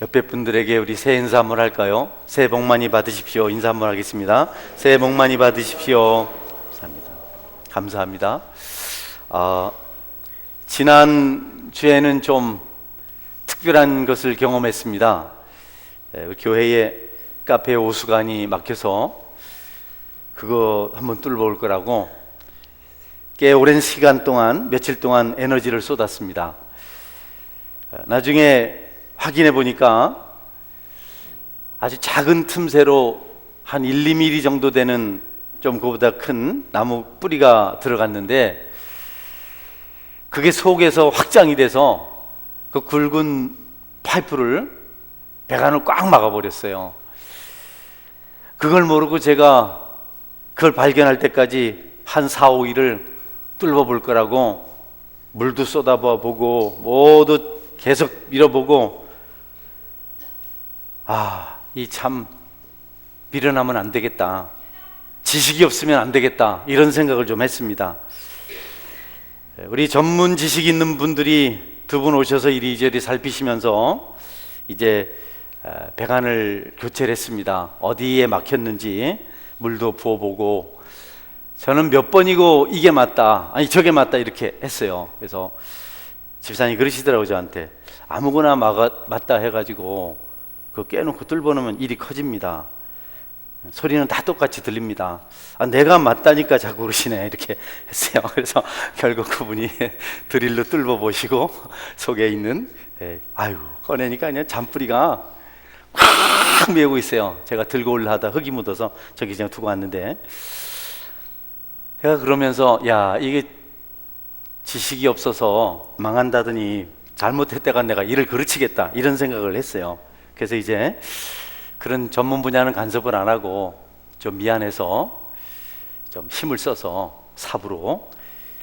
옆에 분들에게 우리 새해 인사 한번 할까요? 새해 복 많이 받으십시오. 인사 한번 하겠습니다. 새해 복 많이 받으십시오. 감사합니다. 감사합니다. 지난 주에는 좀 특별한 것을 경험했습니다. 우리 교회에 카페 오수관이 막혀서 그거 한번 뚫어볼 거라고 꽤 오랜 시간 동안, 며칠 동안 에너지를 쏟았습니다. 나중에 확인해 보니까 아주 작은 틈새로 한 1, 2mm 정도 되는 좀 그보다 큰 나무 뿌리가 들어갔는데 그게 속에서 확장이 돼서 그 굵은 파이프를 배관을 꽉 막아버렸어요. 그걸 모르고 제가 그걸 발견할 때까지 한 4, 5일을 뚫어볼 거라고 물도 쏟아봐 보고 모두 계속 밀어보고 이 참 미련하면 안 되겠다, 지식이 없으면 안 되겠다, 이런 생각을 좀 했습니다. 우리 전문 지식 있는 분들이 두 분 오셔서 이리저리 살피시면서 이제 배관을 교체를 했습니다. 어디에 막혔는지 물도 부어보고 저는 몇 번이고 이게 맞다, 아니 저게 맞다 이렇게 했어요. 그래서 집사님이 그러시더라고요, 저한테. 아무거나 맞다 해가지고 그거 깨놓고 뚫어놓으면 일이 커집니다. 소리는 다 똑같이 들립니다. 내가 맞다니까 자꾸 그러시네, 이렇게 했어요. 그래서 결국 그분이 드릴로 뚫어보시고 속에 있는 꺼내니까 그냥 잔뿌리가 꽉 메우고 있어요. 제가 들고 올라하다 흙이 묻어서 저기 그냥 두고 왔는데, 제가 그러면서 이게 지식이 없어서 망한다더니 잘못했다가 내가 일을 그르치겠다, 이런 생각을 했어요. 그래서 이제 그런 전문 분야는 간섭을 안 하고 좀 미안해서 좀 힘을 써서 삽으로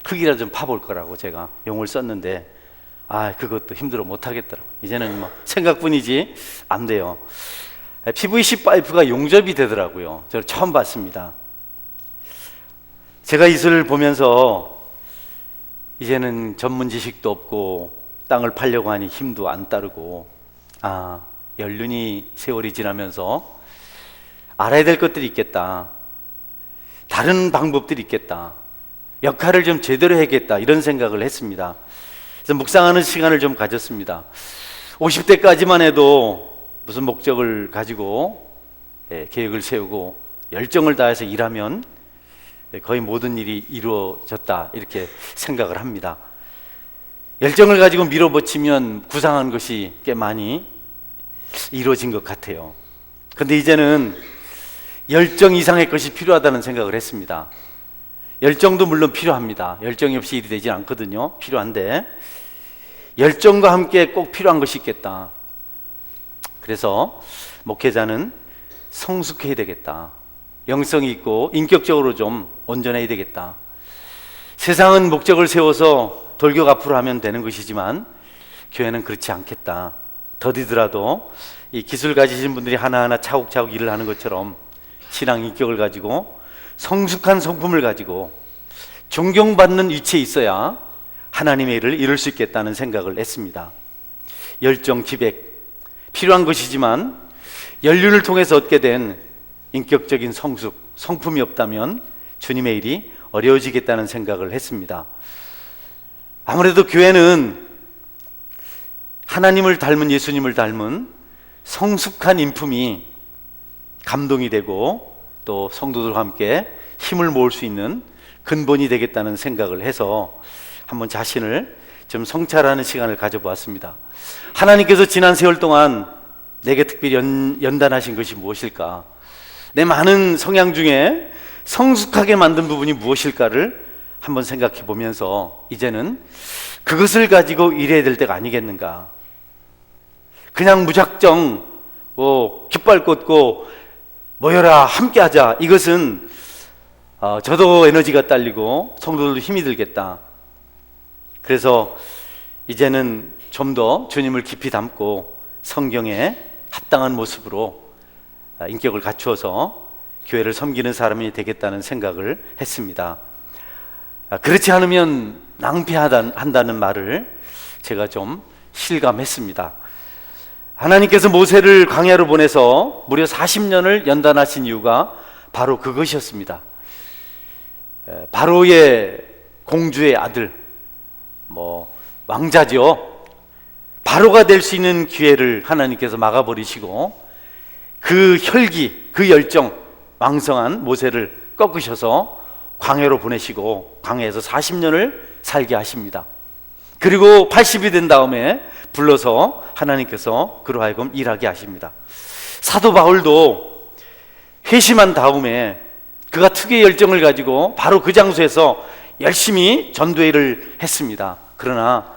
흙이라도 좀 파볼 거라고 제가 용을 썼는데 그것도 힘들어 못 하겠더라고요. 이제는 뭐 생각뿐이지 안 돼요. PVC 파이프가 용접이 되더라고요. 저를 처음 봤습니다. 제가 이슬을 보면서 이제는 전문 지식도 없고 땅을 팔려고 하니 힘도 안 따르고 연륜이 세월이 지나면서 알아야 될 것들이 있겠다, 다른 방법들이 있겠다, 역할을 좀 제대로 해야겠다, 이런 생각을 했습니다. 그래서 묵상하는 시간을 좀 가졌습니다. 50대까지만 해도 무슨 목적을 가지고 계획을 세우고 열정을 다해서 일하면 거의 모든 일이 이루어졌다, 이렇게 생각을 합니다. 열정을 가지고 밀어붙이면 구상한 것이 꽤 많이 이루어진 것 같아요. 근데 이제는 열정 이상의 것이 필요하다는 생각을 했습니다. 열정도 물론 필요합니다. 열정이 없이 일이 되지 않거든요. 필요한데 열정과 함께 꼭 필요한 것이 있겠다. 그래서 목회자는 성숙해야 되겠다, 영성이 있고 인격적으로 좀 온전해야 되겠다. 세상은 목적을 세워서 돌격 앞으로 하면 되는 것이지만 교회는 그렇지 않겠다. 더디더라도 이 기술 가지신 분들이 하나하나 차곡차곡 일을 하는 것처럼 신앙 인격을 가지고 성숙한 성품을 가지고 존경받는 위치에 있어야 하나님의 일을 이룰 수 있겠다는 생각을 했습니다. 열정, 기백 필요한 것이지만 연륜을 통해서 얻게 된 인격적인 성숙, 성품이 없다면 주님의 일이 어려워지겠다는 생각을 했습니다. 아무래도 교회는 하나님을 닮은, 예수님을 닮은 성숙한 인품이 감동이 되고 또 성도들과 함께 힘을 모을 수 있는 근본이 되겠다는 생각을 해서 한번 자신을 좀 성찰하는 시간을 가져보았습니다. 하나님께서 지난 세월 동안 내게 특별히 연단하신 것이 무엇일까? 내 많은 성향 중에 성숙하게 만든 부분이 무엇일까를 한번 생각해 보면서 이제는 그것을 가지고 일해야 될 때가 아니겠는가. 그냥 무작정 깃발 꽂고 모여라 함께하자, 이것은 저도 에너지가 딸리고 성도들도 힘이 들겠다. 그래서 이제는 좀 더 주님을 깊이 담고 성경에 합당한 모습으로 인격을 갖추어서 교회를 섬기는 사람이 되겠다는 생각을 했습니다. 그렇지 않으면 낭비한다는 말을 제가 좀 실감했습니다. 하나님께서 모세를 광야로 보내서 무려 40년을 연단하신 이유가 바로 그것이었습니다. 바로의 공주의 아들, 왕자죠. 바로가 될 수 있는 기회를 하나님께서 막아버리시고 그 혈기, 그 열정, 왕성한 모세를 꺾으셔서 광야로 보내시고 광야에서 40년을 살게 하십니다. 그리고 80이 된 다음에 불러서 하나님께서 그로 하여금 일하게 하십니다. 사도 바울도 회심한 다음에 그가 특유의 열정을 가지고 바로 그 장소에서 열심히 전도회를 했습니다. 그러나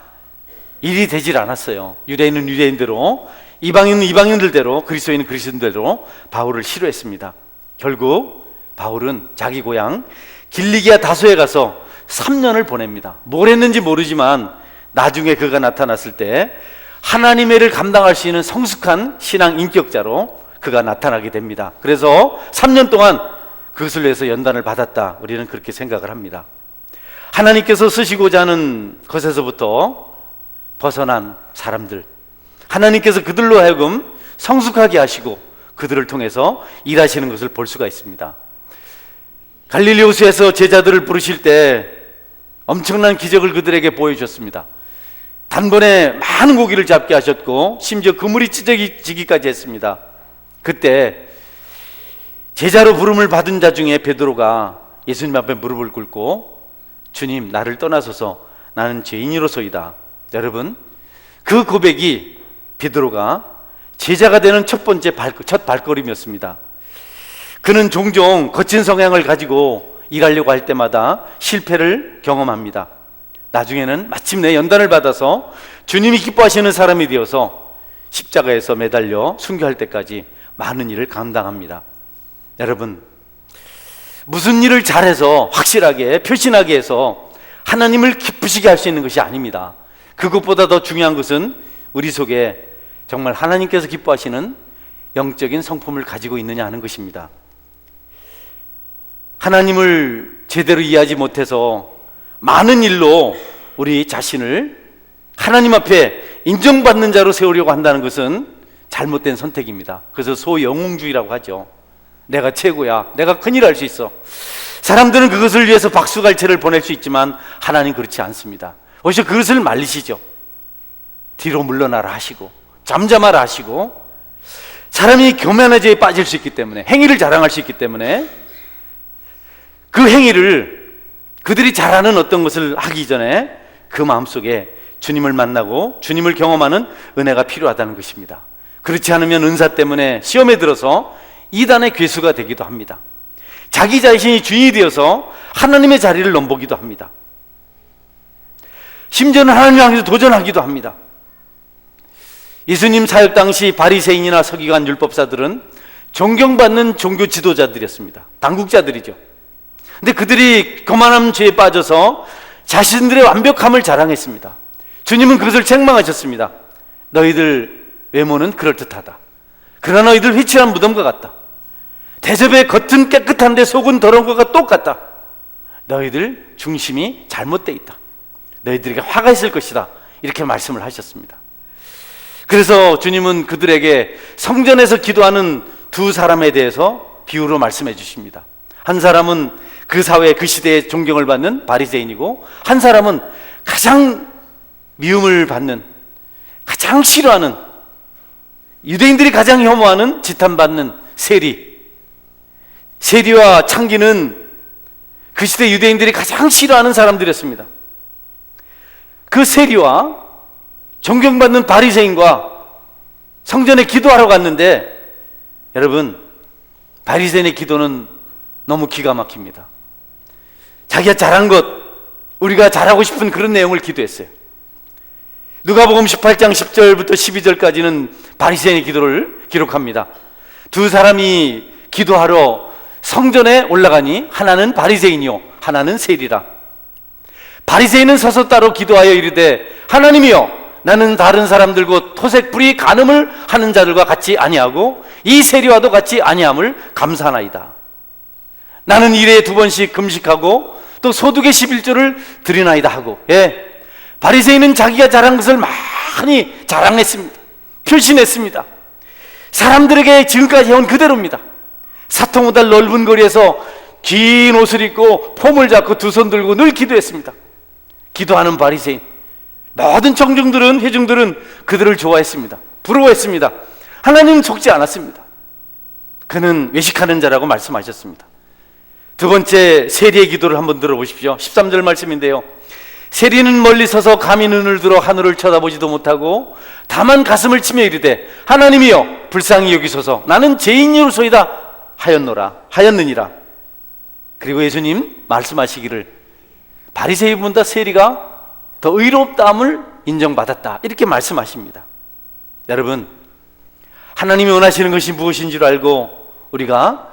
일이 되질 않았어요. 유대인은 유대인대로, 이방인은 이방인들대로, 그리스도인은 그리스도인대로 바울을 싫어했습니다. 결국 바울은 자기 고향 길리기아 다소에 가서 3년을 보냅니다. 뭘 했는지 모르지만 나중에 그가 나타났을 때 하나님의 일을 감당할 수 있는 성숙한 신앙 인격자로 그가 나타나게 됩니다. 그래서 3년 동안 그것을 위해서 연단을 받았다, 우리는 그렇게 생각을 합니다. 하나님께서 쓰시고자 하는 것에서부터 벗어난 사람들, 하나님께서 그들로 하여금 성숙하게 하시고 그들을 통해서 일하시는 것을 볼 수가 있습니다. 갈릴리 호수에서 제자들을 부르실 때 엄청난 기적을 그들에게 보여주셨습니다. 단번에 많은 고기를 잡게 하셨고 심지어 그물이 찢어지기까지 했습니다. 그때 제자로 부름을 받은 자 중에 베드로가 예수님 앞에 무릎을 꿇고 주님, 나를 떠나소서, 나는 죄인이로소이다. 여러분, 그 고백이 베드로가 제자가 되는 첫 발걸음이었습니다. 그는 종종 거친 성향을 가지고 일하려고 할 때마다 실패를 경험합니다. 나중에는 마침내 연단을 받아서 주님이 기뻐하시는 사람이 되어서 십자가에서 매달려 순교할 때까지 많은 일을 감당합니다. 여러분, 무슨 일을 잘해서 확실하게 표신하게 해서 하나님을 기쁘시게 할 수 있는 것이 아닙니다. 그것보다 더 중요한 것은 우리 속에 정말 하나님께서 기뻐하시는 영적인 성품을 가지고 있느냐 하는 것입니다. 하나님을 제대로 이해하지 못해서 많은 일로 우리 자신을 하나님 앞에 인정받는 자로 세우려고 한다는 것은 잘못된 선택입니다. 그래서 소영웅주의라고 하죠. 내가 최고야, 내가 큰일 할 수 있어. 사람들은 그것을 위해서 박수갈채를 보낼 수 있지만 하나님 그렇지 않습니다. 오히려 그것을 말리시죠. 뒤로 물러나라 하시고 잠잠하라 하시고, 사람이 교만의 죄에 빠질 수 있기 때문에, 행위를 자랑할 수 있기 때문에 그 행위를 그들이 잘하는 어떤 것을 하기 전에 그 마음속에 주님을 만나고 주님을 경험하는 은혜가 필요하다는 것입니다. 그렇지 않으면 은사 때문에 시험에 들어서 이단의 괴수가 되기도 합니다. 자기 자신이 주인이 되어서 하나님의 자리를 넘보기도 합니다. 심지어는 하나님을 향해서 도전하기도 합니다. 예수님 사역 당시 바리새인이나 서기관 율법사들은 존경받는 종교 지도자들이었습니다. 당국자들이죠. 근데 그들이 교만한 죄에 빠져서 자신들의 완벽함을 자랑했습니다. 주님은 그것을 책망하셨습니다. 너희들 외모는 그럴듯하다. 그러나 너희들 회칠한 무덤과 같다. 대접의 겉은 깨끗한데 속은 더러운 것과 똑같다. 너희들 중심이 잘못되어 있다. 너희들에게 화가 있을 것이다. 이렇게 말씀을 하셨습니다. 그래서 주님은 그들에게 성전에서 기도하는 두 사람에 대해서 비유로 말씀해 주십니다. 한 사람은 그 사회, 그 시대에 존경을 받는 바리새인이고, 한 사람은 가장 미움을 받는, 가장 싫어하는, 유대인들이 가장 혐오하는, 지탄받는 세리. 세리와 창기는 그 시대 유대인들이 가장 싫어하는 사람들이었습니다. 그 세리와 존경받는 바리새인과 성전에 기도하러 갔는데, 여러분, 바리새인의 기도는 너무 기가 막힙니다. 자기가 잘한 것, 우리가 잘하고 싶은 그런 내용을 기도했어요. 누가복음 18장 10절부터 12절까지는 바리새인의 기도를 기록합니다. 두 사람이 기도하러 성전에 올라가니 하나는 바리새인이요 하나는 세리라. 바리새인은 서서 따로 기도하여 이르되, 하나님이여, 나는 다른 사람들 곧 토색 불이 간음을 하는 자들과 같이 아니하고 이 세리와도 같이 아니함을 감사하나이다. 나는 일에 2번씩 금식하고 또 소득의 11조를 드리나이다 하고. 바리새인은 자기가 잘한 것을 많이 자랑했습니다. 표신했습니다. 사람들에게 지금까지 해온 그대로입니다. 사통오달 넓은 거리에서 긴 옷을 입고 폼을 잡고 두 손 들고 늘 기도했습니다. 기도하는 바리새인, 모든 회중들은 그들을 좋아했습니다. 부러워했습니다. 하나님은 속지 않았습니다. 그는 외식하는 자라고 말씀하셨습니다. 두 번째 세리의 기도를 한번 들어보십시오. 13절 말씀인데요, 세리는 멀리 서서 감히 눈을 들어 하늘을 쳐다보지도 못하고 다만 가슴을 치며 이르되 하나님이여 불쌍히 여기소서 나는 죄인이로소이다 하였느니라. 그리고 예수님 말씀하시기를 바리새인보다 세리가 더 의롭다함을 인정받았다, 이렇게 말씀하십니다. 여러분, 하나님이 원하시는 것이 무엇인지를 알고 우리가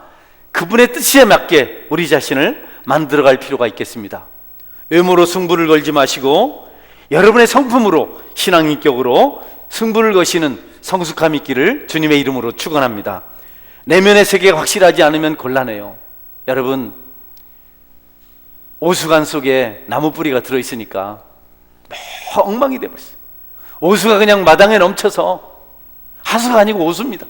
그분의 뜻에 맞게 우리 자신을 만들어갈 필요가 있겠습니다. 외모로 승부를 걸지 마시고 여러분의 성품으로, 신앙인격으로 승부를 거시는 성숙함이 있기를 주님의 이름으로 축원합니다. 내면의 세계가 확실하지 않으면 곤란해요. 여러분, 오수관 속에 나무 뿌리가 들어있으니까 엉망이 되어버렸어요. 오수가 그냥 마당에 넘쳐서 하수가 아니고 오수입니다.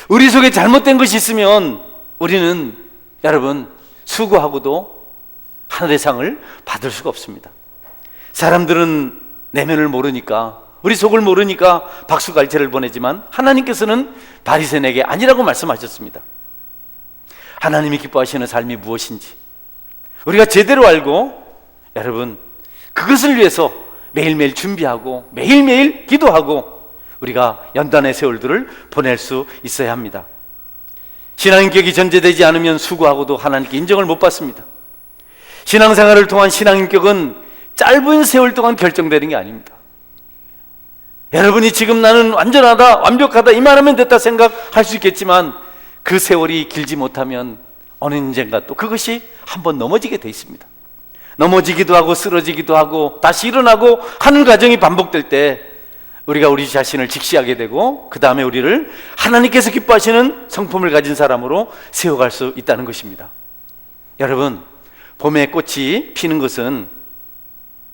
우리 속에 잘못된 것이 있으면 우리는 여러분 수고하고도 하늘의 상을 받을 수가 없습니다. 사람들은 내면을 모르니까, 우리 속을 모르니까 박수갈채를 보내지만 하나님께서는 바리새인에게 아니라고 말씀하셨습니다. 하나님이 기뻐하시는 삶이 무엇인지 우리가 제대로 알고 여러분 그것을 위해서 매일매일 준비하고 매일매일 기도하고 우리가 연단의 세월들을 보낼 수 있어야 합니다. 신앙인격이 전제되지 않으면 수고하고도 하나님께 인정을 못 받습니다. 신앙생활을 통한 신앙인격은 짧은 세월 동안 결정되는 게 아닙니다. 여러분이 지금 나는 완전하다, 완벽하다 이 말하면 됐다 생각할 수 있겠지만 그 세월이 길지 못하면 어느 언젠가 또 그것이 한번 넘어지게 돼 있습니다. 넘어지기도 하고 쓰러지기도 하고 다시 일어나고 하는 과정이 반복될 때 우리가 우리 자신을 직시하게 되고 그 다음에 우리를 하나님께서 기뻐하시는 성품을 가진 사람으로 세워갈 수 있다는 것입니다. 여러분, 봄에 꽃이 피는 것은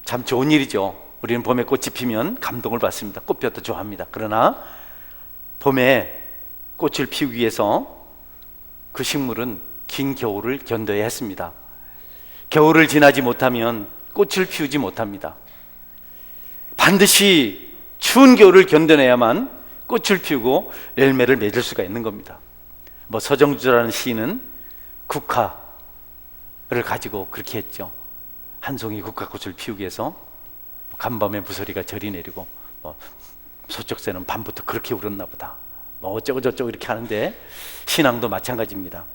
참 좋은 일이죠. 우리는 봄에 꽃이 피면 감동을 받습니다. 꽃 피었다 좋아합니다. 그러나 봄에 꽃을 피우기 위해서 그 식물은 긴 겨울을 견뎌야 했습니다. 겨울을 지나지 못하면 꽃을 피우지 못합니다. 반드시 추운 겨울을 견뎌내야만 꽃을 피우고 열매를 맺을 수가 있는 겁니다. 서정주라는 시인은 국화를 가지고 그렇게 했죠. 한 송이 국화꽃을 피우기 위해서 간밤에 무서리가 절이 내리고 소쩍새는 밤부터 그렇게 울었나 보다, 어쩌고 저쩌고 이렇게 하는데 신앙도 마찬가지입니다.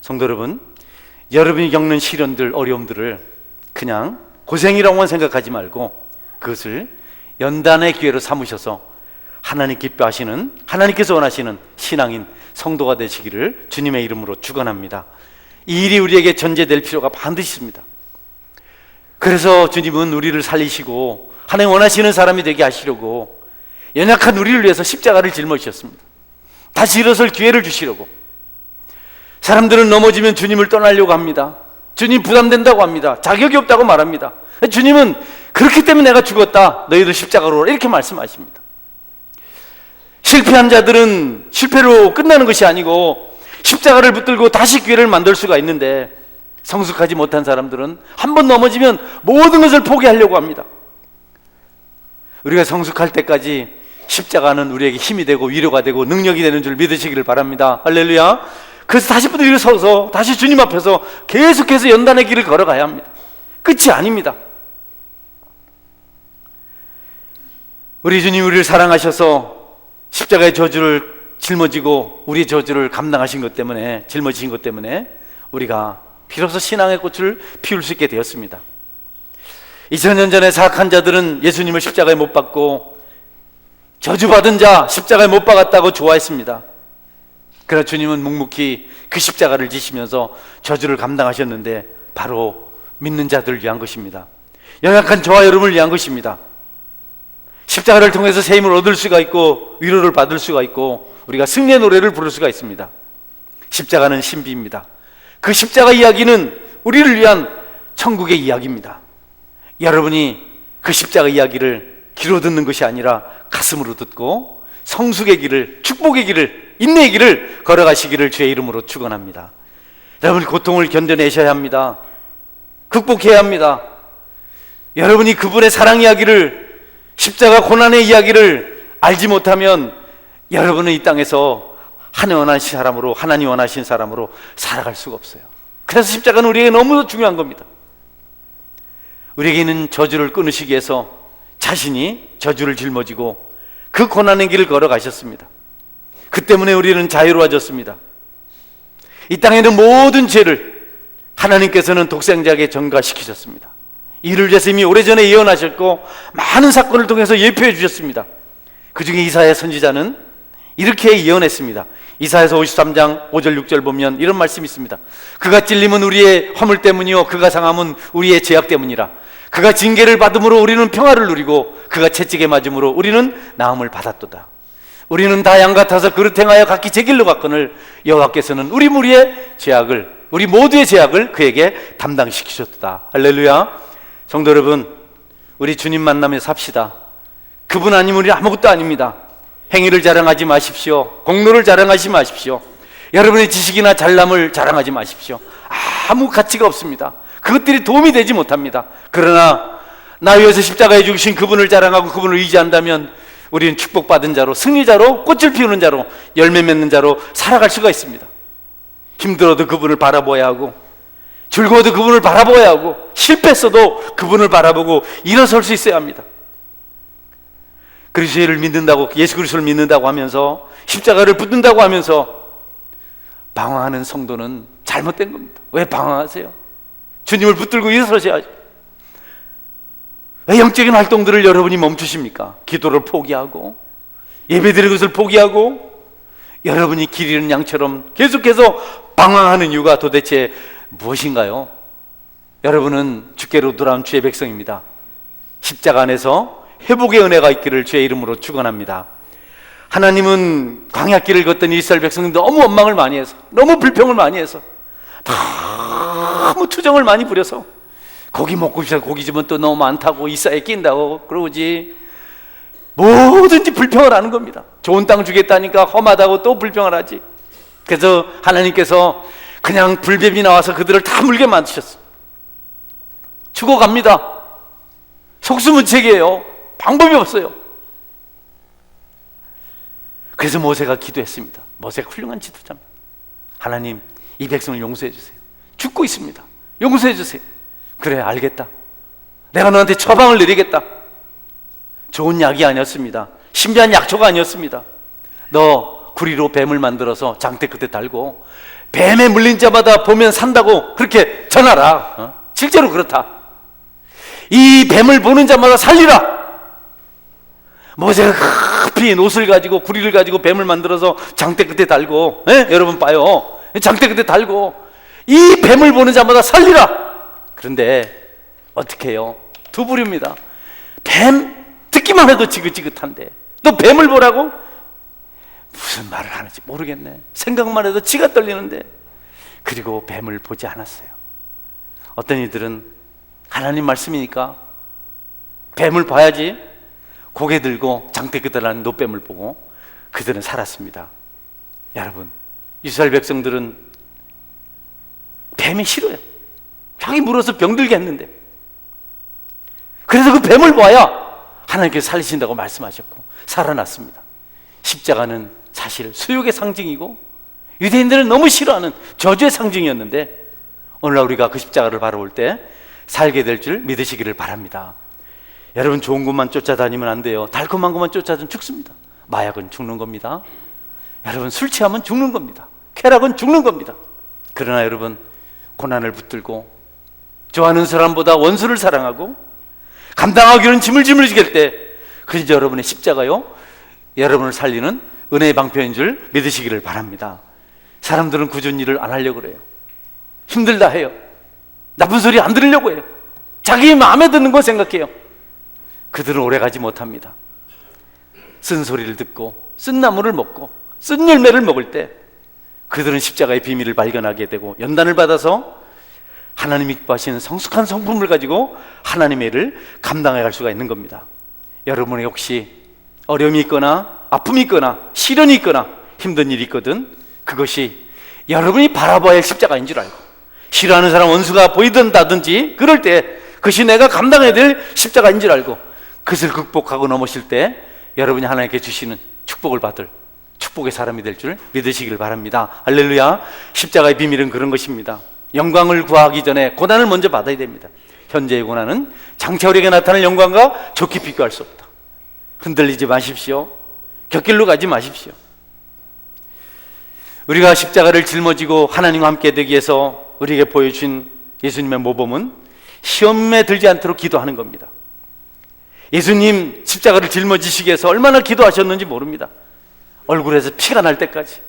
성도 여러분, 여러분이 겪는 시련들, 어려움들을 그냥 고생이라고만 생각하지 말고 그것을 연단의 기회로 삼으셔서 하나님 기뻐하시는, 하나님께서 원하시는 신앙인 성도가 되시기를 주님의 이름으로 축원합니다. 이 일이 우리에게 전제될 필요가 반드시 있습니다. 그래서 주님은 우리를 살리시고 하나님 원하시는 사람이 되게 하시려고 연약한 우리를 위해서 십자가를 짊어지셨습니다. 다시 일어설 기회를 주시려고. 사람들은 넘어지면 주님을 떠나려고 합니다. 주님 부담된다고 합니다. 자격이 없다고 말합니다. 주님은 그렇기 때문에 내가 죽었다, 너희들 십자가로 오라, 이렇게 말씀하십니다. 실패한 자들은 실패로 끝나는 것이 아니고 십자가를 붙들고 다시 기회를 만들 수가 있는데, 성숙하지 못한 사람들은 한 번 넘어지면 모든 것을 포기하려고 합니다. 우리가 성숙할 때까지 십자가는 우리에게 힘이 되고 위로가 되고 능력이 되는 줄 믿으시기를 바랍니다. 할렐루야. 그래서 다시 일어서서 다시 주님 앞에서 계속해서 연단의 길을 걸어가야 합니다. 끝이 아닙니다. 우리 주님 우리를 사랑하셔서 십자가의 저주를 짊어지고 우리의 저주를 감당하신 것 때문에, 짊어지신 것 때문에 우리가 비로소 신앙의 꽃을 피울 수 있게 되었습니다. 2000년 전에 사악한 자들은 예수님을 십자가에 못 박고 저주받은 자 십자가에 못 박았다고 좋아했습니다. 그러나 주님은 묵묵히 그 십자가를 지시면서 저주를 감당하셨는데 바로 믿는 자들을 위한 것입니다. 연약한 저와 여러분을 위한 것입니다. 십자가를 통해서 새 힘을 얻을 수가 있고 위로를 받을 수가 있고 우리가 승리의 노래를 부를 수가 있습니다. 십자가는 신비입니다. 그 십자가 이야기는 우리를 위한 천국의 이야기입니다. 여러분이 그 십자가 이야기를 귀로 듣는 것이 아니라 가슴으로 듣고 성숙의 길을, 축복의 길을, 인내의 길을 걸어가시기를 주의 이름으로 축원합니다. 여러분, 고통을 견뎌내셔야 합니다. 극복해야 합니다. 여러분이 그분의 사랑 이야기를, 십자가 고난의 이야기를 알지 못하면 여러분은 이 땅에서 하나님 원하신 사람으로, 하나님 원하신 사람으로 살아갈 수가 없어요. 그래서 십자가는 우리에게 너무 중요한 겁니다. 우리에게는 저주를 끊으시기 위해서 자신이 저주를 짊어지고 그 고난의 길을 걸어가셨습니다. 그 때문에 우리는 자유로워졌습니다. 이 땅에 있는 모든 죄를 하나님께서는 독생자에게 전가시키셨습니다. 이를 위해서 이미 오래전에 예언하셨고 많은 사건을 통해서 예표해 주셨습니다. 그 중에 이사야 선지자는 이렇게 예언했습니다. 이사야서 53장 5절 6절 보면 이런 말씀이 있습니다. 그가 찔림은 우리의 허물 때문이요 그가 상함은 우리의 죄악 때문이라. 그가 징계를 받음으로 우리는 평화를 누리고 그가 채찍에 맞음으로 우리는 나음을 받았도다. 우리는 다 양 같아서 그릇 행하여 각기 제 길로 갔거늘 여호와께서는 우리 모두의 죄악을 그에게 담당시키셨도다. 할렐루야. 성도 여러분, 우리 주님 만나며 삽시다. 그분 아니면 우리 아무것도 아닙니다. 행위를 자랑하지 마십시오. 공로를 자랑하지 마십시오. 여러분의 지식이나 잘남을 자랑하지 마십시오. 아무 가치가 없습니다. 그것들이 도움이 되지 못합니다. 그러나 나 위해서 십자가에 죽으신 그분을 자랑하고 그분을 의지한다면 우리는 축복받은 자로, 승리자로, 꽃을 피우는 자로, 열매 맺는 자로 살아갈 수가 있습니다. 힘들어도 그분을 바라보아야 하고, 즐거워도 그분을 바라보아야 하고, 실패했어도 그분을 바라보고 일어설 수 있어야 합니다. 그리스도를 믿는다고, 예수 그리스도를 믿는다고 하면서, 십자가를 붙든다고 하면서 방황하는 성도는 잘못된 겁니다. 왜 방황하세요? 주님을 붙들고 일어서셔야죠. 왜 영적인 활동들을 여러분이 멈추십니까? 기도를 포기하고 예배드리는 것을 포기하고 여러분이 길 잃은 양처럼 계속해서 방황하는 이유가 도대체 무엇인가요? 여러분은 주께로 돌아온 주의 백성입니다. 십자가 안에서 회복의 은혜가 있기를 주의 이름으로 축원합니다. 하나님은 광야길을 걷던 이스라엘 백성들이 너무 원망을 많이 해서, 너무 불평을 많이 해서, 너무 투정을 많이 부려서 고기 먹고 싶어서 고기 집은 또 너무 많다고 이사에 낀다고 그러지, 뭐든지 불평을 하는 겁니다. 좋은 땅 주겠다니까 험하다고 또 불평을 하지. 그래서 하나님께서 그냥 불뱀이 나와서 그들을 다 물게 만드셨어요. 죽어갑니다. 속수무책이에요. 방법이 없어요. 그래서 모세가 기도했습니다. 모세가 훌륭한 지도자입니다. 하나님, 이 백성을 용서해 주세요. 죽고 있습니다. 용서해 주세요. 그래, 알겠다. 내가 너한테 처방을 내리겠다. 좋은 약이 아니었습니다. 신비한 약초가 아니었습니다. 너 구리로 뱀을 만들어서 장대 끝에 달고 뱀에 물린 자마다 보면 산다고 그렇게 전하라. 실제로 그렇다. 이 뱀을 보는 자마다 살리라. 모세가 급히 옷을 가지고 구리를 가지고 뱀을 만들어서 장대 끝에 달고, 여러분 봐요. 장대 끝에 달고 이 뱀을 보는 자마다 살리라. 그런데 어떻게 해요? 두 부류입니다. 뱀 듣기만 해도 지긋지긋한데 또 뱀을 보라고? 무슨 말을 하는지 모르겠네. 생각만 해도 지가 떨리는데. 그리고 뱀을 보지 않았어요. 어떤 이들은 하나님 말씀이니까 뱀을 봐야지 고개 들고 장대 끝에 난 노뱀을 보고 그들은 살았습니다. 여러분, 이스라엘 백성들은 뱀이 싫어요. 자기 물어서 병들게 했는데, 그래서 그 뱀을 봐야 하나님께서 살리신다고 말씀하셨고 살아났습니다. 십자가는 사실 수욕의 상징이고 유대인들은 너무 싫어하는 저주의 상징이었는데 오늘날 우리가 그 십자가를 바라볼 때 살게 될 줄 믿으시기를 바랍니다. 여러분, 좋은 것만 쫓아다니면 안 돼요. 달콤한 것만 쫓아다니면 죽습니다. 마약은 죽는 겁니다. 여러분, 술 취하면 죽는 겁니다. 쾌락은 죽는 겁니다. 그러나 여러분, 고난을 붙들고 좋아하는 사람보다 원수를 사랑하고 감당하기는 짐을 지길 때 그저 여러분의 십자가요, 여러분을 살리는 은혜의 방편인 줄 믿으시기를 바랍니다. 사람들은 굳은 일을 안 하려고 그래요. 힘들다 해요. 나쁜 소리 안 들으려고 해요. 자기 마음에 드는 거 생각해요. 그들은 오래가지 못합니다. 쓴 소리를 듣고 쓴 나무를 먹고 쓴 열매를 먹을 때 그들은 십자가의 비밀을 발견하게 되고 연단을 받아서 하나님이 기뻐하시는 성숙한 성품을 가지고 하나님의 일을 감당해 갈 수가 있는 겁니다. 여러분이 혹시 어려움이 있거나 아픔이 있거나 시련이 있거나 힘든 일이 있거든, 그것이 여러분이 바라봐야 할 십자가인 줄 알고, 싫어하는 사람 원수가 보이든다든지 그럴 때 그것이 내가 감당해야 될 십자가인 줄 알고 그것을 극복하고 넘으실 때 여러분이 하나님께 주시는 축복을 받을 축복의 사람이 될 줄 믿으시길 바랍니다. 할렐루야. 십자가의 비밀은 그런 것입니다. 영광을 구하기 전에 고난을 먼저 받아야 됩니다. 현재의 고난은 장차 우리에게 나타날 영광과 좋게 비교할 수 없다. 흔들리지 마십시오. 곁길로 가지 마십시오. 우리가 십자가를 짊어지고 하나님과 함께 되기 위해서 우리에게 보여준 예수님의 모범은 시험에 들지 않도록 기도하는 겁니다. 예수님 십자가를 짊어지시기 위해서 얼마나 기도하셨는지 모릅니다. 얼굴에서 피가 날 때까지.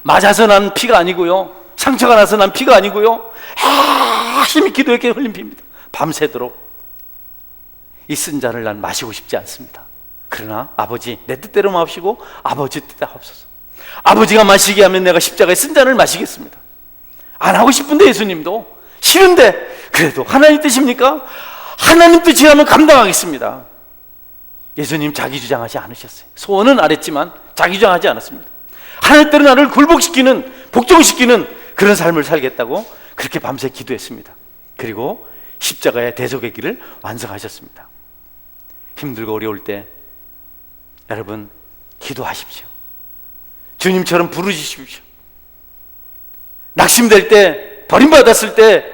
맞아서 난 피가 아니고요, 상처가 나서 난 피가 아니고요, 열심히 기도했기에 흘린 피입니다. 밤새도록. 이 쓴 잔을 난 마시고 싶지 않습니다. 그러나 아버지, 내 뜻대로 마시고 아버지 뜻대로 하옵소서. 아버지가 마시게 하면 내가 십자가의 쓴 잔을 마시겠습니다. 안 하고 싶은데, 예수님도 싫은데, 그래도 하나님 뜻입니까? 하나님 뜻이라면 감당하겠습니다. 예수님 자기 주장하지 않으셨어요. 소원은 아랬지만 자기 주장하지 않았습니다. 하나님 때로 나를 굴복시키는, 복종시키는 그런 삶을 살겠다고 그렇게 밤새 기도했습니다. 그리고 십자가의 대속의 길을 완성하셨습니다. 힘들고 어려울 때 여러분 기도하십시오. 주님처럼 부르짖으십시오. 낙심될 때, 버림받았을 때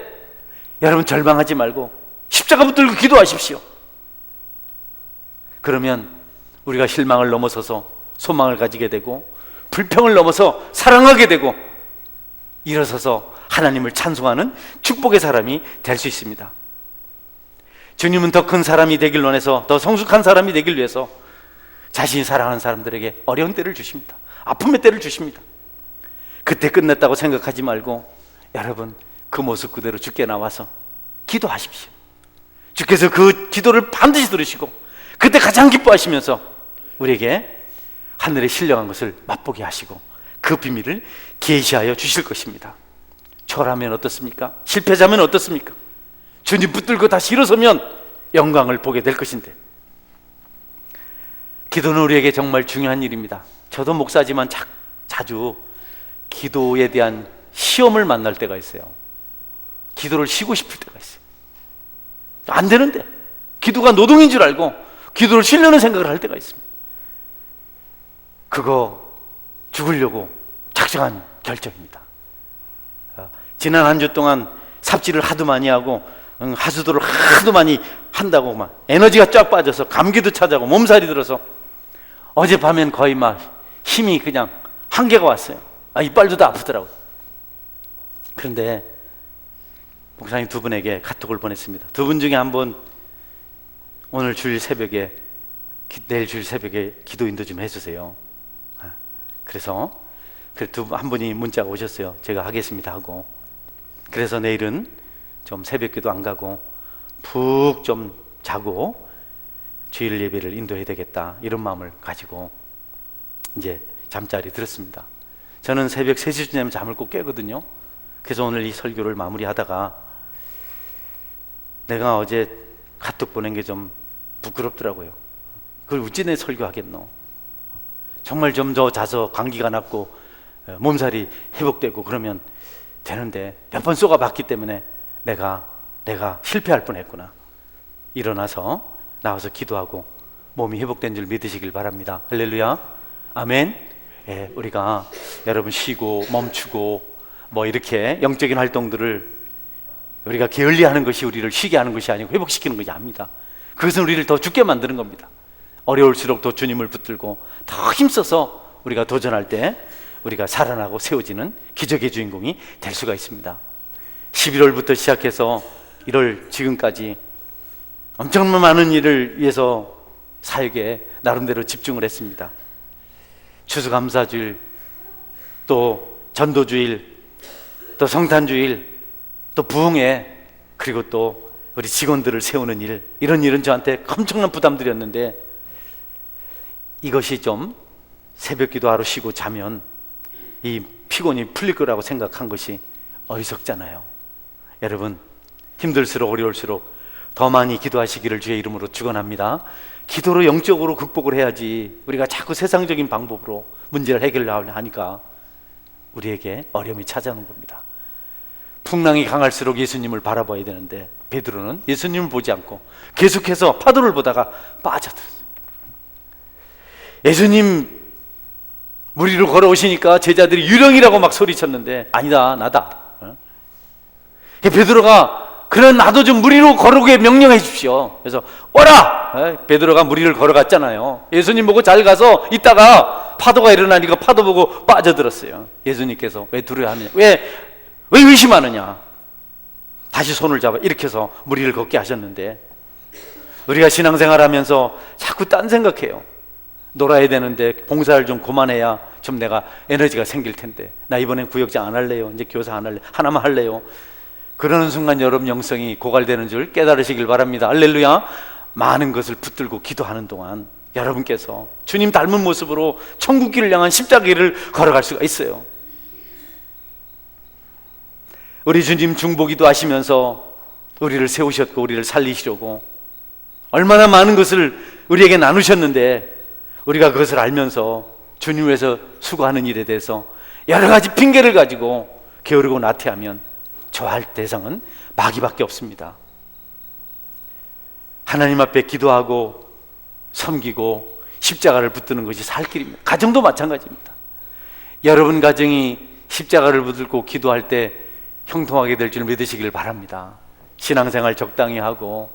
여러분 절망하지 말고 십자가 붙들고 기도하십시오. 그러면 우리가 실망을 넘어서서 소망을 가지게 되고, 불평을 넘어서 사랑하게 되고, 일어서서 하나님을 찬송하는 축복의 사람이 될 수 있습니다. 주님은 더 큰 사람이 되길 원해서, 더 성숙한 사람이 되길 위해서 자신이 사랑하는 사람들에게 어려운 때를 주십니다. 아픔의 때를 주십니다. 그때 끝냈다고 생각하지 말고 여러분 그 모습 그대로 주께 나와서 기도하십시오. 주께서 그 기도를 반드시 들으시고 그때 가장 기뻐하시면서 우리에게 하늘의 신령한 것을 맛보게 하시고 그 비밀을 계시하여 주실 것입니다. 초라하면 어떻습니까? 실패자면 어떻습니까? 주님 붙들고 다시 일어서면 영광을 보게 될 것인데, 기도는 우리에게 정말 중요한 일입니다. 저도 목사지만 자주 기도에 대한 시험을 만날 때가 있어요. 기도를 쉬고 싶을 때가 있어요. 안 되는데 기도가 노동인 줄 알고 기도를 쉬려는 생각을 할 때가 있습니다. 그거 죽으려고 작정한 결정입니다. 지난 한 주 동안 삽질을 하도 많이 하고 하수도를 하도 많이 한다고 막 에너지가 쫙 빠져서 감기도 찾아오고 몸살이 들어서 어젯밤엔 거의 막 힘이 그냥 한계가 왔어요. 이빨도 다 아프더라고요. 그런데 목사님 두 분에게 카톡을 보냈습니다. 두 분 중에 한 분 오늘 주일 새벽에 내일 주일 새벽에 기도 인도 좀 해주세요. 그래서 한 분이 문자가 오셨어요. 제가 하겠습니다 하고. 그래서 내일은 좀 새벽 기도 안 가고 푹 좀 자고 주일 예배를 인도해야 되겠다, 이런 마음을 가지고 이제 잠자리 들었습니다. 저는 새벽 3시쯤 되면 잠을 꼭 깨거든요. 그래서 오늘 이 설교를 마무리하다가 내가 어제 카톡 보낸 게 좀 부끄럽더라고요. 그걸 어찌 내 설교하겠노. 정말 좀 더 자서 감기가 낫고 몸살이 회복되고 그러면 되는데 몇 번 쏘가봤기 때문에 내가 실패할 뻔했구나. 일어나서 나와서 기도하고 몸이 회복된 줄 믿으시길 바랍니다. 할렐루야, 아멘. 우리가 여러분 쉬고 멈추고 뭐 이렇게 영적인 활동들을 우리가 게을리하는 것이 우리를 쉬게 하는 것이 아니고 회복시키는 것이 아닙니다. 그것은 우리를 더 죽게 만드는 겁니다. 어려울수록 더 주님을 붙들고 더 힘써서 우리가 도전할 때 우리가 살아나고 세워지는 기적의 주인공이 될 수가 있습니다. 11월부터 시작해서 1월 지금까지 엄청난 많은 일을 위해서 사역에 나름대로 집중을 했습니다. 추수감사주일, 또 전도주일, 또 성탄주일, 또 부흥회, 그리고 또 우리 직원들을 세우는 일, 이런 일은 저한테 엄청난 부담들이었는데 이것이 좀 새벽 기도하러 쉬고 자면 이 피곤이 풀릴 거라고 생각한 것이 어리석잖아요. 여러분 힘들수록 어려울수록 더 많이 기도하시기를 주의 이름으로 축원합니다. 기도로 영적으로 극복을 해야지 우리가 자꾸 세상적인 방법으로 문제를 해결하려 하니까 우리에게 어려움이 찾아오는 겁니다. 풍랑이 강할수록 예수님을 바라봐야 되는데 베드로는 예수님을 보지 않고 계속해서 파도를 보다가 빠져들었어요. 예수님 물 위로 걸어오시니까 제자들이 유령이라고 막 소리쳤는데 아니다, 나다. 베드로가 그래 나도 좀 물 위로 걸어오게 명령해 주십시오. 그래서 오라! 베드로가 물 위를 걸어갔잖아요. 예수님 보고 잘 가서 있다가 파도가 일어나니까 파도 보고 빠져들었어요. 예수님께서 왜 두려워하느냐, 왜 의심하느냐, 다시 손을 잡아 일으켜서 물 위를 걷게 하셨는데 우리가 신앙생활하면서 자꾸 딴 생각해요. 놀아야 되는데 봉사를 좀 그만해야 좀 내가 에너지가 생길 텐데 나 이번엔 구역장 안 할래요, 이제 교사 안 할래, 하나만 할래요. 그러는 순간 여러분 영성이 고갈되는 줄 깨달으시길 바랍니다. 할렐루야. 많은 것을 붙들고 기도하는 동안 여러분께서 주님 닮은 모습으로 천국길을 향한 십자가길을 걸어갈 수가 있어요. 우리 주님 중보기도 하시면서 우리를 세우셨고 우리를 살리시려고 얼마나 많은 것을 우리에게 나누셨는데 우리가 그것을 알면서 주님 위해서 수고하는 일에 대해서 여러 가지 핑계를 가지고 게으르고 나태하면 좋아할 대상은 마귀밖에 없습니다. 하나님 앞에 기도하고 섬기고 십자가를 붙드는 것이 살 길입니다. 가정도 마찬가지입니다. 여러분 가정이 십자가를 붙들고 기도할 때 형통하게 될 줄 믿으시길 바랍니다. 신앙생활 적당히 하고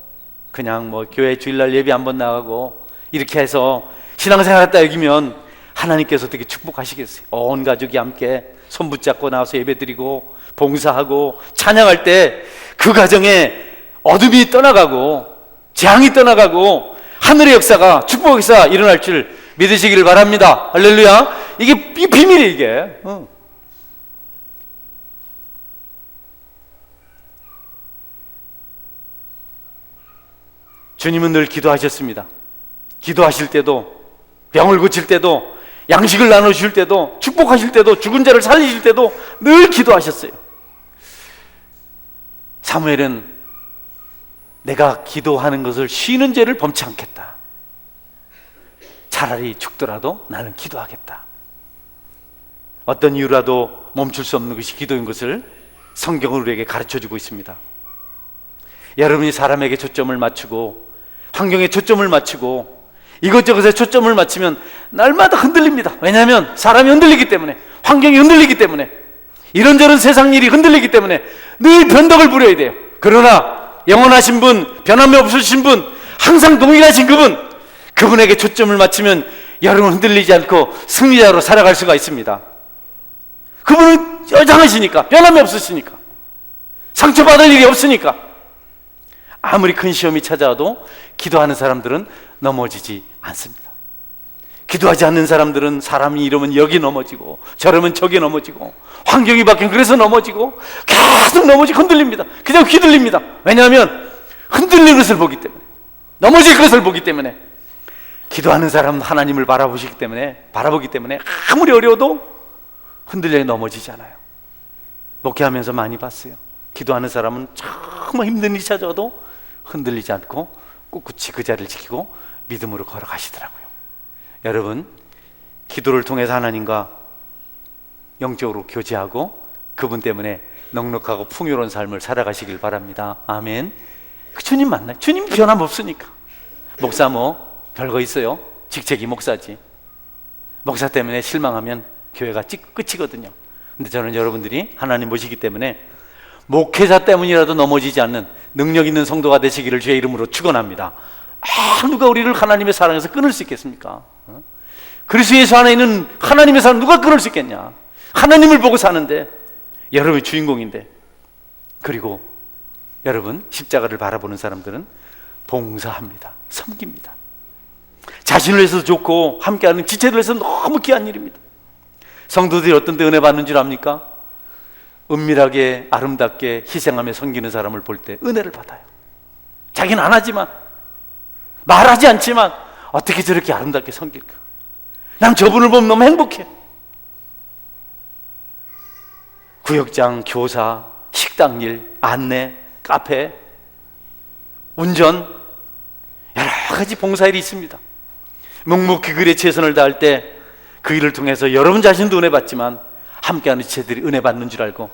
그냥 뭐 교회 주일날 예배 한번 나가고 이렇게 해서 신앙생활 했다 여기면 하나님께서 어떻게 축복하시겠어요? 온 가족이 함께 손 붙잡고 나와서 예배드리고 봉사하고 찬양할 때 그 가정에 어둠이 떠나가고 재앙이 떠나가고 하늘의 역사가, 축복의 역사가 일어날 줄 믿으시기를 바랍니다. 할렐루야. 이게 비밀이에요, 이게. 주님은 늘 기도하셨습니다. 기도하실 때도, 병을 고칠 때도, 양식을 나누실 때도, 축복하실 때도, 죽은 자를 살리실 때도 늘 기도하셨어요. 사무엘은 내가 기도하는 것을 쉬는 죄를 범치 않겠다. 차라리 죽더라도 나는 기도하겠다. 어떤 이유라도 멈출 수 없는 것이 기도인 것을 성경은 우리에게 가르쳐주고 있습니다. 여러분이 사람에게 초점을 맞추고 환경에 초점을 맞추고 이것저것에 초점을 맞추면 날마다 흔들립니다. 왜냐하면 사람이 흔들리기 때문에, 환경이 흔들리기 때문에, 이런저런 세상 일이 흔들리기 때문에 늘 변덕을 부려야 돼요. 그러나 영원하신 분, 변함이 없으신 분, 항상 동일하신 그분에게 초점을 맞추면 여러분 흔들리지 않고 승리자로 살아갈 수가 있습니다. 그분은 여장하시니까, 변함이 없으시니까, 상처받을 일이 없으니까. 아무리 큰 시험이 찾아와도 기도하는 사람들은 넘어지지 않습니다. 기도하지 않는 사람들은 사람이 이러면 여기 넘어지고 저러면 저기 넘어지고 환경이 바뀌면 그래서 넘어지고 계속 넘어지고 흔들립니다. 그냥 휘둘립니다. 왜냐하면 흔들리는 것을 보기 때문에, 넘어질 것을 보기 때문에. 기도하는 사람은 하나님을 바라보기 때문에 아무리 어려워도 흔들려 넘어지지 않아요. 목회하면서 많이 봤어요. 기도하는 사람은 정말 힘든 일이 찾아와도 흔들리지 않고 꿋꿋이 그 자리를 지키고 믿음으로 걸어가시더라고요. 여러분, 기도를 통해서 하나님과 영적으로 교제하고 그분 때문에 넉넉하고 풍요로운 삶을 살아가시길 바랍니다. 아멘. 그 주님 만나요. 주님 변함없으니까. 목사 뭐 별거 있어요? 직책이 목사지. 목사 때문에 실망하면 교회가 끝이거든요. 근데 저는 여러분들이 하나님 모시기 때문에 목회자 때문이라도 넘어지지 않는 능력 있는 성도가 되시기를 주의 이름으로 축원합니다. 누가 우리를 하나님의 사랑에서 끊을 수 있겠습니까? 그리스도 예수 안에 있는 하나님의 사랑 누가 끊을 수 있겠냐? 하나님을 보고 사는데, 여러분이 주인공인데. 그리고 여러분, 십자가를 바라보는 사람들은 봉사합니다. 섬깁니다. 자신을 위해서도 좋고 함께하는 지체들 위해서 너무 귀한 일입니다. 성도들이 어떤 데 은혜 받는 줄 압니까? 은밀하게 아름답게 희생하며 섬기는 사람을 볼 때 은혜를 받아요. 자기는 안 하지만, 말하지 않지만 어떻게 저렇게 아름답게 섬길까? 난 저분을 보면 너무 행복해. 구역장, 교사, 식당 일, 안내, 카페, 운전, 여러 가지 봉사일이 있습니다. 묵묵히 그 일에 최선을 다할 때 그 일을 통해서 여러분 자신도 은혜 받지만 함께하는 지체들이 은혜 받는 줄 알고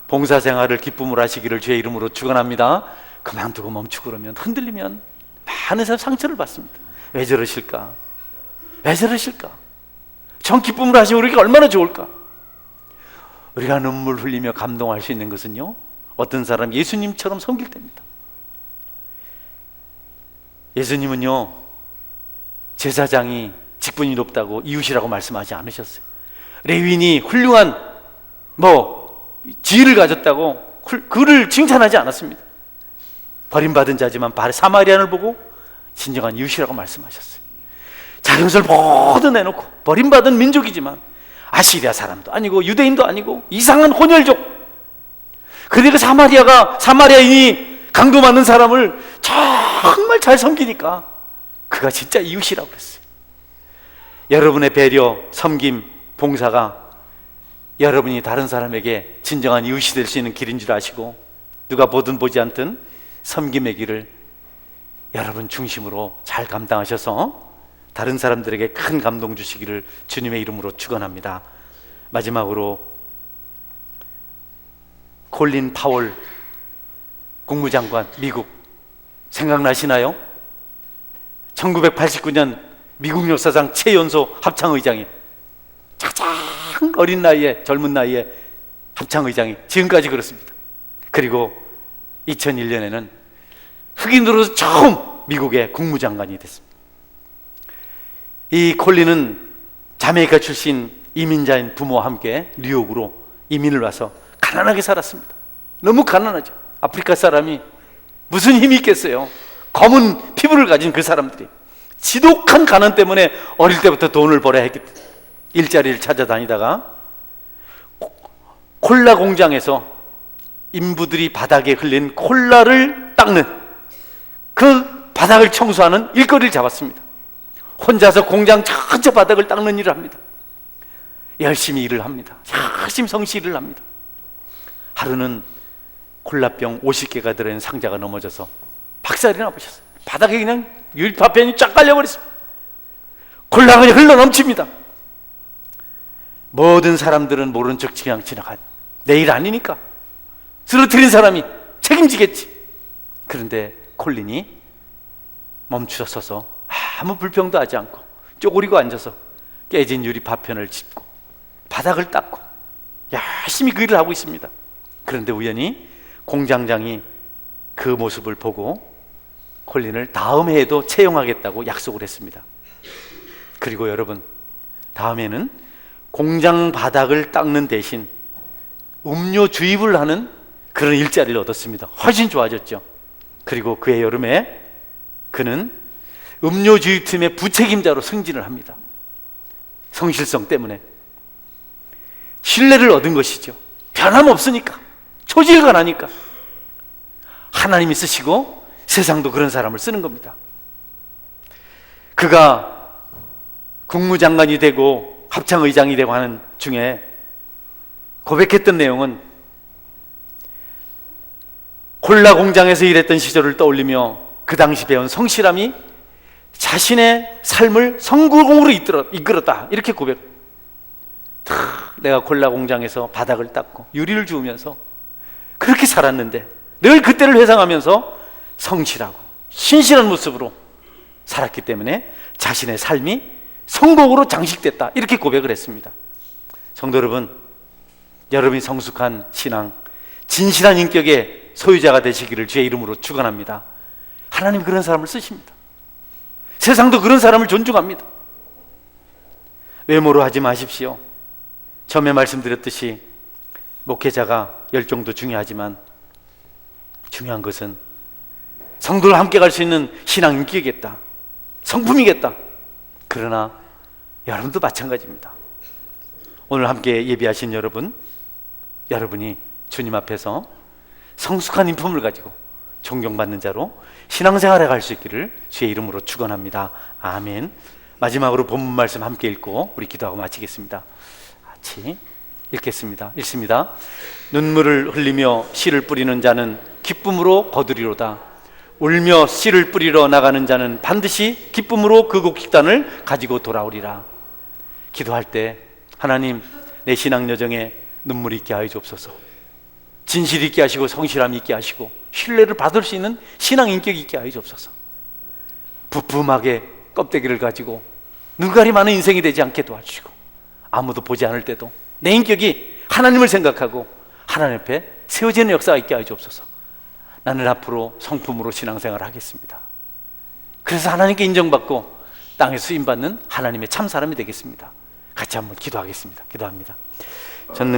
봉사생활을 기쁨으로 하시기를 주의 이름으로 축원합니다. 그만두고 멈추고 그러면, 흔들리면 많은 사람 상처를 받습니다. 왜 저러실까? 왜 저러실까? 전 기쁨으로 하시면 우리가 얼마나 좋을까? 우리가 눈물 흘리며 감동할 수 있는 것은요, 어떤 사람 예수님처럼 섬길 때입니다. 예수님은요, 제사장이 직분이 높다고 이웃이라고 말씀하지 않으셨어요. 레위인이 훌륭한 지위를 가졌다고 그를 칭찬하지 않았습니다. 버림받은 자지만 사마리아인을 보고 진정한 이웃이라고 말씀하셨어요. 자기 것을 모두 내놓고, 버림받은 민족이지만 아시리아 사람도 아니고 유대인도 아니고 이상한 혼혈족, 그러니까 사마리아인이 강도 많은 사람을 정말 잘 섬기니까 그가 진짜 이웃이라고 그랬어요. 여러분의 배려, 섬김, 봉사가 여러분이 다른 사람에게 진정한 이웃이 될 수 있는 길인 줄 아시고, 누가 보든 보지 않든 섬김의 길을 여러분 중심으로 잘 감당하셔서 다른 사람들에게 큰 감동 주시기를 주님의 이름으로 축원합니다. 마지막으로 콜린 파월 국무장관, 미국 생각나시나요? 1989년 미국 역사상 최연소 합창의장이, 가장 어린 나이에, 젊은 나이에 합창의장이 지금까지 그렇습니다. 그리고 2001년에는 흑인으로서 처음 미국의 국무장관이 됐습니다. 이 콜린은 자메이카 출신 이민자인 부모와 함께 뉴욕으로 이민을 와서 가난하게 살았습니다. 너무 가난하죠. 아프리카 사람이 무슨 힘이 있겠어요? 검은 피부를 가진 그 사람들이 지독한 가난 때문에 어릴 때부터 돈을 벌어야 했기 때문에 일자리를 찾아다니다가 콜라 공장에서 인부들이 바닥에 흘린 콜라를 닦는, 그 바닥을 청소하는 일거리를 잡았습니다. 혼자서 공장 전체 바닥을 닦는 일을 합니다. 열심히 일을 합니다. 열심히 성실을 합니다. 하루는 콜라병 50개가 들어있는 상자가 넘어져서 박살이 나버렸어요. 바닥에 그냥 유리파편이 쫙 깔려버렸습니다. 콜라가 그냥 흘러 넘칩니다. 모든 사람들은 모른 척 그냥 지나가, 내일 아니니까 쓰러뜨린 사람이 책임지겠지. 그런데 콜린이 멈추어서서 아무 불평도 하지 않고 쪼그리고 앉아서 깨진 유리 파편을 짚고 바닥을 닦고 열심히 그 일을 하고 있습니다. 그런데 우연히 공장장이 그 모습을 보고 콜린을 다음 해에도 채용하겠다고 약속을 했습니다. 그리고 여러분, 다음에는 공장 바닥을 닦는 대신 음료 주입을 하는 그런 일자리를 얻었습니다. 훨씬 좋아졌죠. 그리고 그해 여름에 그는 음료 주입팀의 부책임자로 승진을 합니다. 성실성 때문에 신뢰를 얻은 것이죠. 변함없으니까, 초지일관 나니까 하나님이 쓰시고 세상도 그런 사람을 쓰는 겁니다. 그가 국무장관이 되고 합창의장이 되고 하는 중에 고백했던 내용은 콜라 공장에서 일했던 시절을 떠올리며 그 당시 배운 성실함이 자신의 삶을 성공으로 이끌었다, 이렇게 고백. 내가 콜라 공장에서 바닥을 닦고 유리를 주우면서 그렇게 살았는데 늘 그때를 회상하면서 성실하고 신실한 모습으로 살았기 때문에 자신의 삶이 성공으로 장식됐다, 이렇게 고백을 했습니다. 성도 여러분, 여러분이 성숙한 신앙, 진실한 인격의 소유자가 되시기를 주의 이름으로 축원합니다. 하나님 그런 사람을 쓰십니다. 세상도 그런 사람을 존중합니다. 외모로 하지 마십시오. 처음에 말씀드렸듯이 목회자가 열정도 중요하지만 중요한 것은 성도를 함께 갈 수 있는 신앙 인격이겠다, 성품이겠다. 그러나 여러분도 마찬가지입니다. 오늘 함께 예배하신 여러분이 주님 앞에서 성숙한 인품을 가지고 존경받는 자로 신앙생활에 갈 수 있기를 주의 이름으로 축원합니다. 아멘. 마지막으로 본문 말씀 함께 읽고 우리 기도하고 마치겠습니다. 같이 읽습니다. 눈물을 흘리며 씨를 뿌리는 자는 기쁨으로 거두리로다. 울며 씨를 뿌리러 나가는 자는 반드시 기쁨으로 그 곡식단을 가지고 돌아오리라. 기도할 때 하나님, 내 신앙 여정에 눈물이 있게 하여 주옵소서. 진실 있게 하시고 성실함 있게 하시고 신뢰를 받을 수 있는 신앙 인격이 있게 하여 주옵소서. 부품하게 껍데기를 가지고 눈깔이 많은 인생이 되지 않게 도와주시고, 아무도 보지 않을 때도 내 인격이 하나님을 생각하고 하나님 앞에 세워지는 역사가 있게 하여 주옵소서. 나는 앞으로 성품으로 신앙생활을 하겠습니다. 그래서 하나님께 인정받고 땅에 쓰임받는 하나님의 참 사람이 되겠습니다. 같이 한번 기도하겠습니다. 기도합니다.